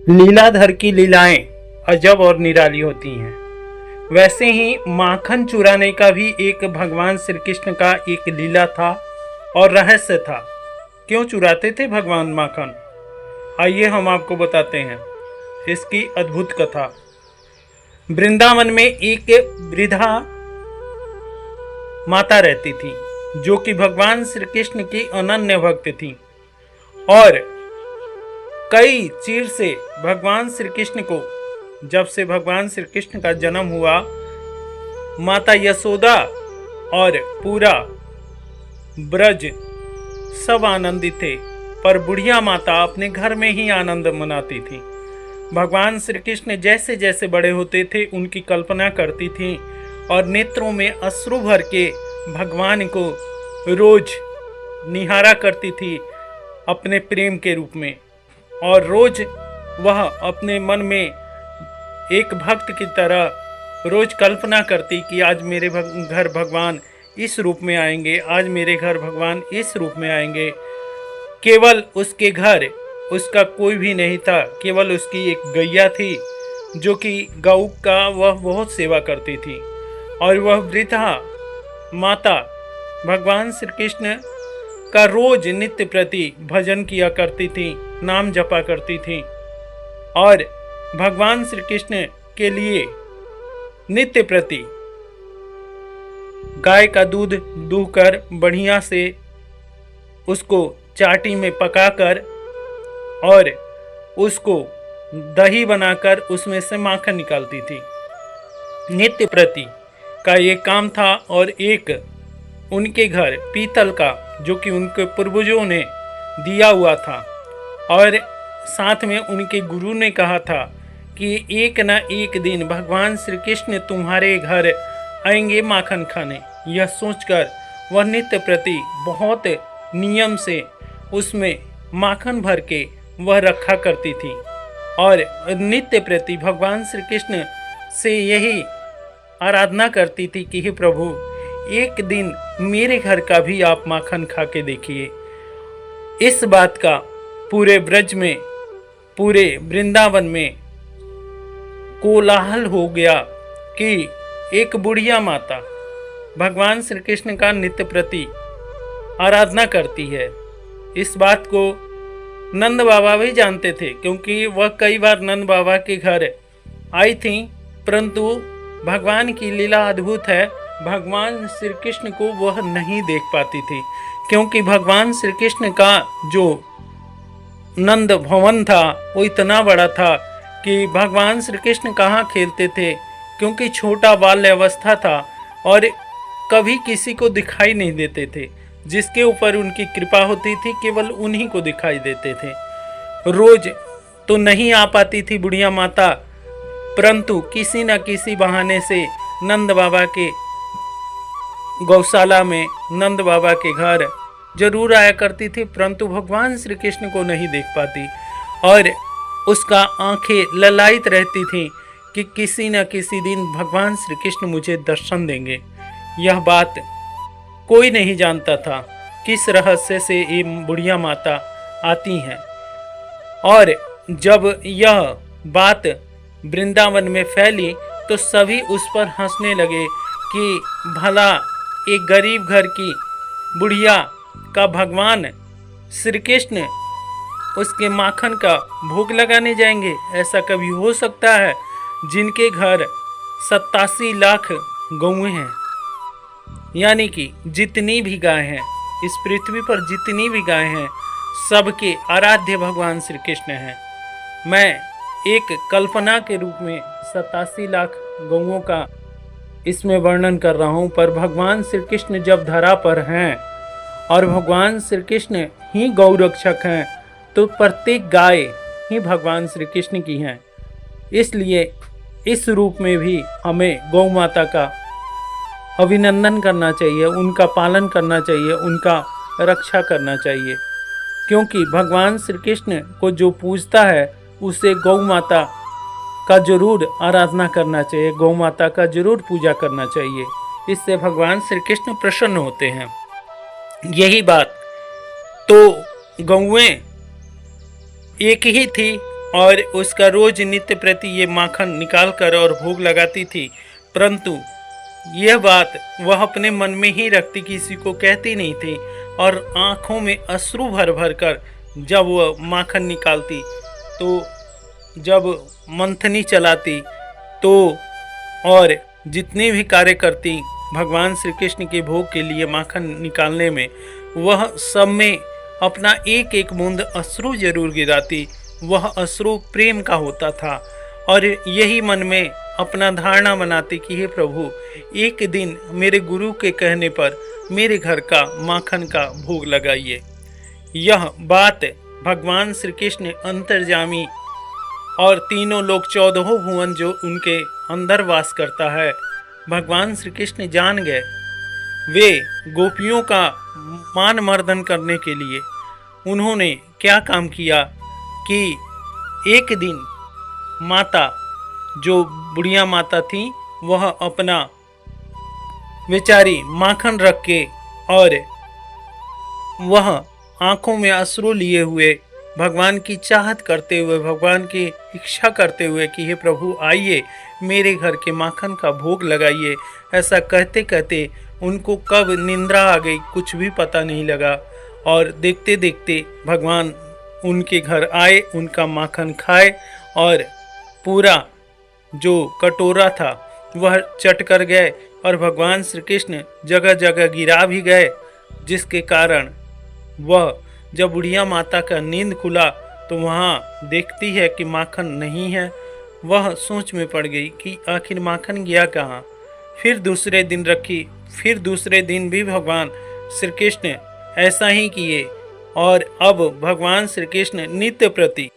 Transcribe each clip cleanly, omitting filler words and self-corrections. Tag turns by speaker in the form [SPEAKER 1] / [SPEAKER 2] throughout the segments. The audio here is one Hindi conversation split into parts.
[SPEAKER 1] लीलाधर की लीलाएं अजब और निराली होती हैं। वैसे ही माखन चुराने का भी एक भगवान श्री कृष्ण का एक लीला था और रहस्य था। क्यों चुराते थे भगवान माखन? आइए हम आपको बताते हैं इसकी अद्भुत कथा। वृंदावन में एक वृद्धा माता रहती थी जो कि भगवान श्री कृष्ण की अनन्य भक्त थी और कई चीर से भगवान श्री कृष्ण को, जब से भगवान श्री कृष्ण का जन्म हुआ, माता यशोदा और पूरा ब्रज सब आनंदित थे, पर बुढ़िया माता अपने घर में ही आनंद मनाती थी। भगवान श्री कृष्ण जैसे जैसे बड़े होते थे उनकी कल्पना करती थी और नेत्रों में अश्रु भर के भगवान को रोज निहारा करती थी अपने प्रेम के रूप में। और रोज वह अपने मन में एक भक्त की तरह रोज कल्पना करती कि आज मेरे घर भगवान इस रूप में आएंगे, आज मेरे घर भगवान इस रूप में आएंगे। केवल उसके घर उसका कोई भी नहीं था, केवल उसकी एक गैया थी जो कि गौ का वह बहुत सेवा करती थी। और वह वृद्धा माता भगवान श्री कृष्ण का रोज नित्य प्रति भजन किया करती थी, नाम जपा करती थी और भगवान श्री कृष्ण के लिए नित्य प्रति गाय का दूध दूहकर बढ़िया से उसको चाटी में पकाकर और उसको दही बनाकर उसमें से माखन निकालती थी। नित्य प्रति का ये काम था। और एक उनके घर पीतल का, जो कि उनके पूर्वजों ने दिया हुआ था, और साथ में उनके गुरु ने कहा था कि एक न एक दिन भगवान श्री कृष्ण तुम्हारे घर आएंगे माखन खाने। यह सोचकर वह नित्य प्रति बहुत नियम से उसमें माखन भर के वह रखा करती थी और नित्य प्रति भगवान श्री कृष्ण से यही आराधना करती थी कि हे प्रभु, एक दिन मेरे घर का भी आप माखन खा के देखिए। इस बात का पूरे ब्रज में, पूरे वृंदावन में कोलाहल हो गया कि एक बुढ़िया माता भगवान श्री कृष्ण का नित्य प्रति आराधना करती है। इस बात को नंद बाबा भी जानते थे, क्योंकि वह कई बार नंद बाबा के घर आई थी, परंतु भगवान की लीला अद्भुत है। भगवान श्री कृष्ण को वह नहीं देख पाती थी, क्योंकि भगवान श्री कृष्ण का जो नंद भवन था वो इतना बड़ा था कि भगवान श्री कृष्ण कहाँ खेलते थे, क्योंकि छोटा बाल्य अवस्था था और कभी किसी को दिखाई नहीं देते थे। जिसके ऊपर उनकी कृपा होती थी केवल उन्हीं को दिखाई देते थे। रोज तो नहीं आ पाती थी बुढ़िया माता, परंतु किसी न किसी बहाने से नंद बाबा के गौशाला में, नंद बाबा के घर जरूर आया करती थी, परंतु भगवान श्री कृष्ण को नहीं देख पाती और उसका आंखें ललायित रहती थीं कि किसी न किसी दिन भगवान श्री कृष्ण मुझे दर्शन देंगे। यह बात कोई नहीं जानता था किस रहस्य से ये बुढ़िया माता आती हैं। और जब यह बात वृंदावन में फैली तो सभी उस पर हंसने लगे कि भला एक गरीब घर की बुढ़िया का भगवान श्री कृष्ण उसके माखन का भोग लगाने जाएंगे? ऐसा कभी हो सकता है? जिनके घर 87 लाख गौएं हैं, यानी कि जितनी भी गाय हैं इस पृथ्वी पर, जितनी भी गाय हैं, सबके आराध्य भगवान श्री कृष्ण हैं। मैं एक कल्पना के रूप में 87 लाख गौओं का इसमें वर्णन कर रहा हूँ, पर भगवान श्री कृष्ण जब धरा पर हैं और भगवान श्री कृष्ण ही गौ रक्षक हैं, तो प्रत्येक गाय ही भगवान श्री कृष्ण की हैं। इसलिए इस रूप में भी हमें गौ माता का अभिनंदन करना चाहिए, उनका पालन करना चाहिए, उनका रक्षा करना चाहिए, क्योंकि भगवान श्री कृष्ण को जो पूजता है उसे गौ माता का जरूर आराधना करना चाहिए, गौ माता का जरूर पूजा करना चाहिए। इससे भगवान श्री कृष्ण प्रसन्न होते हैं। यही बात तो गौएं एक ही थी और उसका रोज नित्य प्रति ये माखन निकाल कर और भोग लगाती थी, परंतु यह बात वह अपने मन में ही रखती, किसी को कहती नहीं थी। और आंखों में अश्रु भर भर कर जब वह माखन निकालती, तो जब मंथनी चलाती, तो और जितने भी कार्य करती भगवान श्री कृष्ण के भोग के लिए माखन निकालने में, वह सब में अपना एक एक बूंद अश्रु जरूर गिराती। वह अश्रु प्रेम का होता था और यही मन में अपना धारणा बनाती कि हे प्रभु, एक दिन मेरे गुरु के कहने पर मेरे घर का माखन का भोग लगाइए। यह बात भगवान श्री कृष्ण अंतर्जामी और तीनों लोग 14 भुवन जो उनके अंदर वास करता है, भगवान श्री कृष्ण जान गए। वे गोपियों का मान मर्दन करने के लिए उन्होंने क्या काम किया कि एक दिन माता, जो बुढ़िया माता थी, वह अपना बेचारी माखन रख के और वह आंखों में अश्रु लिए हुए भगवान की चाहत करते हुए, भगवान की इच्छा करते हुए कि हे प्रभु आइए मेरे घर के माखन का भोग लगाइए, ऐसा कहते कहते उनको कब निंद्रा आ गई कुछ भी पता नहीं लगा। और देखते देखते भगवान उनके घर आए, उनका माखन खाए और पूरा जो कटोरा था वह चट कर गए और भगवान श्री कृष्ण जगह जगह गिरा भी गए, जिसके कारण वह जब बुढ़िया माता का नींद खुला तो वहाँ देखती है कि माखन नहीं है। वह सोच में पड़ गई कि आखिर माखन गया कहाँ। फिर दूसरे दिन रखी, फिर दूसरे दिन भी भगवान श्री कृष्ण ऐसा ही किए और अब भगवान श्री कृष्ण नित्य प्रति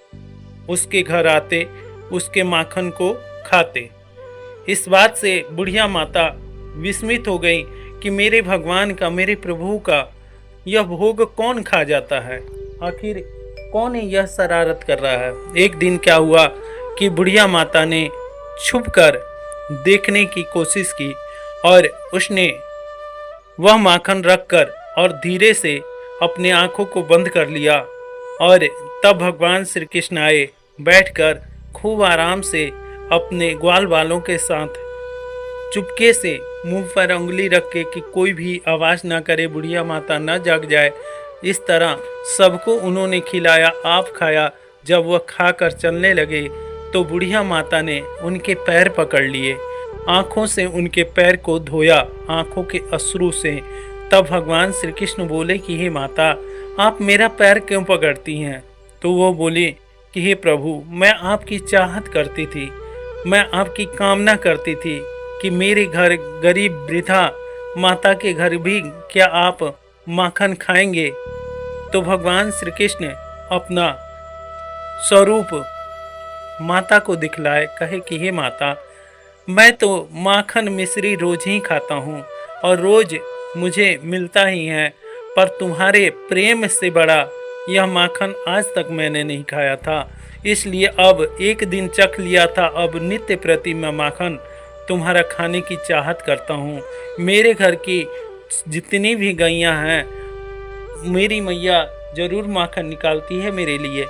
[SPEAKER 1] उसके घर आते, उसके माखन को खाते। इस बात से बुढ़िया माता विस्मित हो गई कि मेरे भगवान का, मेरे प्रभु का यह भोग कौन खा जाता है, आखिर कौन यह शरारत कर रहा है। एक दिन क्या हुआ कि बुढ़िया माता ने छुपकर देखने की कोशिश की और उसने वह माखन रखकर और धीरे से अपने आंखों को बंद कर लिया और तब भगवान श्री कृष्ण आए, बैठकर खूब आराम से अपने ग्वाल बालों के साथ चुपके से मुंह पर उंगली रख के कि कोई भी आवाज़ ना करे, बुढ़िया माता न जाग जाए, इस तरह सबको उन्होंने खिलाया, आप खाया। जब वह खाकर चलने लगे तो बुढ़िया माता ने उनके पैर पकड़ लिए, आँखों से उनके पैर को धोया, आँखों के अश्रु से। तब भगवान श्री कृष्ण बोले कि हे माता, आप मेरा पैर क्यों पकड़ती हैं? तो वो बोली कि हे प्रभु, मैं आपकी चाहत करती थी, मैं आपकी कामना करती थी कि मेरे घर गरीब वृद्धा माता के घर भी क्या आप माखन खाएंगे? तो भगवान श्री कृष्ण अपना स्वरूप माता को दिखलाए, कहे कि हे माता, मैं तो माखन मिश्री रोज ही खाता हूँ और रोज मुझे मिलता ही है, पर तुम्हारे प्रेम से बड़ा यह माखन आज तक मैंने नहीं खाया था, इसलिए अब एक दिन चख लिया था, अब नित्य प्रति मैं माखन तुम्हारा खाने की चाहत करता हूँ। मेरे घर की जितनी भी गैयाँ हैं, मेरी मैया जरूर माखन निकालती है मेरे लिए,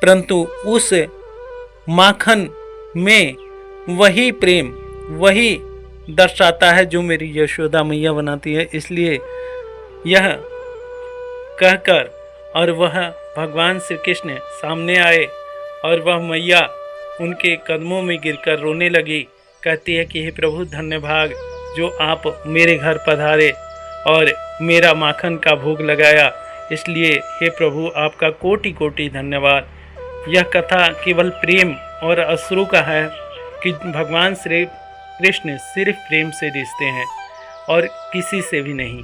[SPEAKER 1] परंतु उस माखन में वही प्रेम, वही दर्शाता है जो मेरी यशोदा मैया बनाती है। इसलिए यह कहकर और वह भगवान श्री कृष्ण सामने आए और वह मैया उनके कदमों में गिरकर रोने लगी, कहती है कि हे प्रभु, धन्यभाग जो आप मेरे घर पधारे और मेरा माखन का भोग लगाया, इसलिए हे प्रभु आपका कोटि कोटि धन्यवाद। यह कथा केवल प्रेम और अश्रु का है कि भगवान श्री कृष्ण सिर्फ प्रेम से रिश्ते हैं और किसी से भी नहीं।